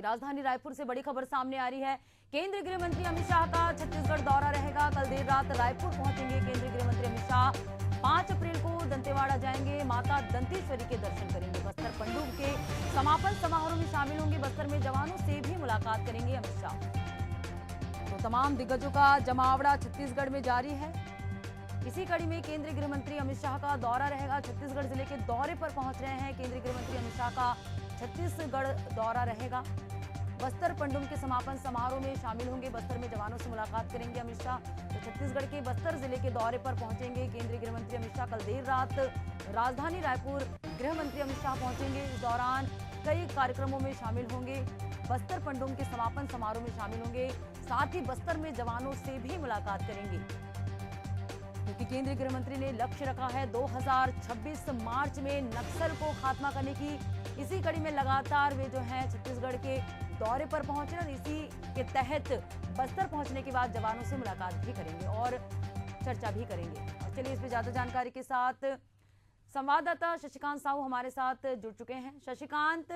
क्योंकि राजधानी रायपुर से बड़ी खबर सामने आ रही है। केंद्रीय गृह मंत्री अमित शाह का छत्तीसगढ़ दौरा रहेगा। कल देर रात रायपुर पहुंचेंगे केंद्रीय गृह मंत्री अमित शाह। 5 अप्रैल को दंतेवाड़ा जाएंगे, माता दंतेश्वरी के दर्शन करेंगे। बस्तर पंडुग के समापन समारोह में शामिल होंगे। बस्तर में जवानों से भी मुलाकात करेंगे अमित शाह। तो तमाम दिग्गजों का जमावड़ा छत्तीसगढ़ में जारी है। इसी कड़ी में केंद्रीय गृह मंत्री अमित शाह का दौरा रहेगा। छत्तीसगढ़ जिले के दौरे पर पहुंच रहे हैं केंद्रीय गृह मंत्री अमित शाह का छत्तीसगढ़ दौरा रहेगा। बस्तर पंडुम के समापन समारोह में शामिल होंगे। बस्तर में जवानों से मुलाकात करेंगे अमित शाह। तो छत्तीसगढ़ के बस्तर जिले के दौरे पर पहुंचेंगे केंद्रीय गृह मंत्री अमित शाह। कल देर रात राजधानी रायपुर गृह मंत्री अमित शाह पहुंचेंगे। इस दौरान कई कार्यक्रमों में शामिल होंगे। बस्तर पंडुम के समापन समारोह में शामिल होंगे। साथ ही बस्तर में जवानों से भी मुलाकात करेंगे, क्योंकि केंद्रीय गृह मंत्री ने लक्ष्य रखा है 2026 मार्च में नक्सल को खात्मा करने की। इसी कड़ी में लगातार वे जो हैं छत्तीसगढ़ के दौरे पर पहुंचे और इसी के तहत बस्तर पहुंचने के बाद जवानों से मुलाकात भी करेंगे और चर्चा भी करेंगे। और चलिए इस पर ज्यादा जानकारी के साथ संवाददाता शशिकांत साहू हमारे साथ जुड़ चुके हैं। शशिकांत,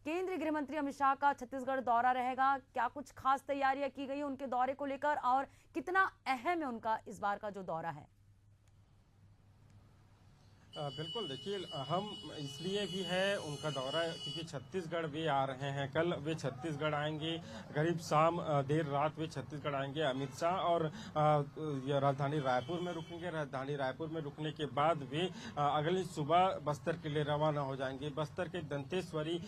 केंद्रीय गृह मंत्री अमित शाह का छत्तीसगढ़ दौरा रहेगा, क्या कुछ खास तैयारियां की गई उनके दौरे को लेकर और कितना अहम है उनका इस बार का जो दौरा है? बिल्कुल, देखिए अहम इसलिए भी है उनका दौरा क्योंकि छत्तीसगढ़ वे आ रहे हैं। कल वे छत्तीसगढ़ आएंगे, करीब शाम देर रात वे छत्तीसगढ़ आएंगे अमित शाह और राजधानी रायपुर में रुकेंगे। राजधानी रायपुर में रुकने के बाद वे अगली सुबह बस्तर के लिए रवाना हो जाएंगे। बस्तर के दंतेश्वरी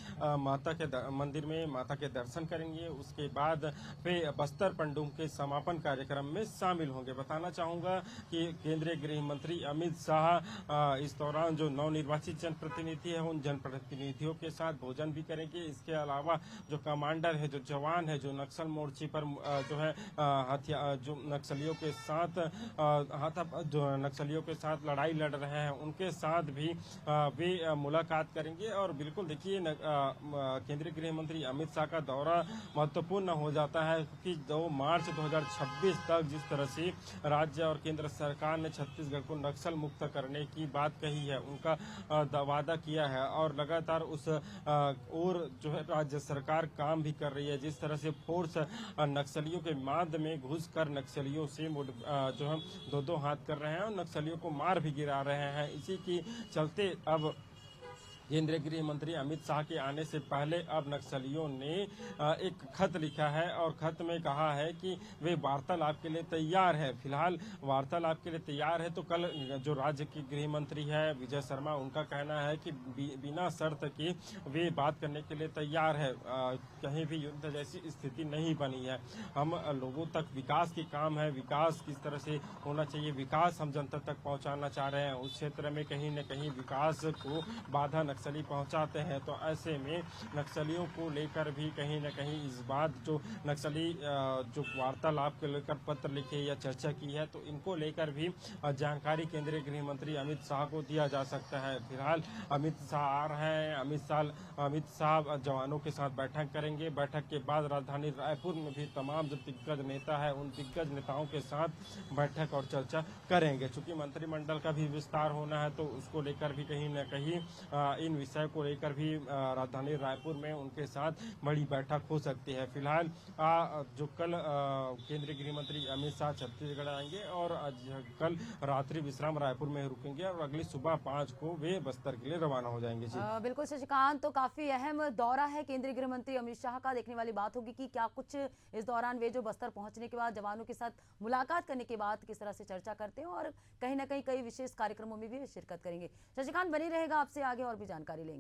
माता के मंदिर में माता के दर्शन करेंगे। उसके बाद वे बस्तर पंडुम के समापन कार्यक्रम में शामिल होंगे। बताना चाहूँगा कि केंद्रीय गृह मंत्री अमित शाह इस दौरान जो नवनिर्वाचित जनप्रतिनिधि है उन जनप्रतिनिधियों के साथ भोजन भी करेंगे। इसके अलावा जो कमांडर है, जो जवान है, जो नक्सल मोर्चे पर जो है हथियार जो नक्सलियों के साथ जो नक्सलियों के साथ लड़ाई लड़ रहे हैं उनके साथ भी वे मुलाकात करेंगे। और बिल्कुल देखिए केंद्रीय गृह मंत्री अमित शाह का दौरा महत्वपूर्ण हो जाता है क्योंकि 2 मार्च 2026 तक जिस तरह से राज्य और केंद्र सरकार ने छत्तीसगढ़ को नक्सल मुक्त करने की बात कही है, उनका वादा किया है और लगातार उस और जो है राज्य सरकार काम भी कर रही है। जिस तरह से फोर्स नक्सलियों के माद में घुसकर नक्सलियों से जो हम दो हाथ कर रहे हैं और नक्सलियों को मार भी गिरा रहे हैं। इसी की चलते अब केंद्रीय गृह मंत्री अमित शाह के आने से पहले अब नक्सलियों ने एक खत लिखा है और खत में कहा है कि वे वार्तालाप के लिए तैयार है। फिलहाल वार्तालाप के लिए तैयार है। तो कल जो राज्य के गृह मंत्री है विजय शर्मा, उनका कहना है कि बिना शर्त के वे बात करने के लिए तैयार है। कहीं भी युद्ध जैसी स्थिति नहीं बनी है। हम लोगों तक विकास की काम है, विकास किस तरह से होना चाहिए, विकास हम जनता तक पहुंचाना चाह रहे हैं। उस क्षेत्र में कहीं न कहीं विकास को बाधा नक्सली पहुंचाते हैं। तो ऐसे में नक्सलियों को लेकर भी कहीं न कहीं इस बात जो नक्सली जो वार्तालाप के लेकर पत्र लिखे या चर्चा की है, तो इनको लेकर भी जानकारी केंद्रीय गृह मंत्री अमित शाह को दिया जा सकता है। फिलहाल अमित शाह आ रहे हैं। अमित शाह जवानों के साथ बैठक करेंगे। बैठक के बाद राजधानी रायपुर में भी तमाम जो दिग्गज नेता है उन दिग्गज नेताओं के साथ बैठक और चर्चा करेंगे। चूंकि मंत्रिमंडल का भी विस्तार होना है तो उसको लेकर भी कहीं न कहीं इन विषय को लेकर भी राजधानी रायपुर में उनके साथ बड़ी बैठक हो सकती है। फिलहाल जो कल केंद्रीय गृह मंत्री अमित शाह छत्तीसगढ़ आएंगे और कल रात्रि विश्राम रायपुर में रुकेंगे और अगली सुबह 5 को वे बस्तर के लिए रवाना हो जाएंगे। बिल्कुल शशिकांत, तो काफी अहम दौरा है केंद्रीय गृह मंत्री अमित शाह का। देखने वाली बात होगी कि क्या कुछ इस दौरान वे जो बस्तर पहुंचने के बाद जवानों के साथ मुलाकात करने के बाद किस तरह से चर्चा करते हैं और कहीं ना कहीं कई विशेष कार्यक्रमों में भी शिरकत करेंगे। शशिकांत बनी रहेगा, आपसे आगे और भी जानकारी लेंगे।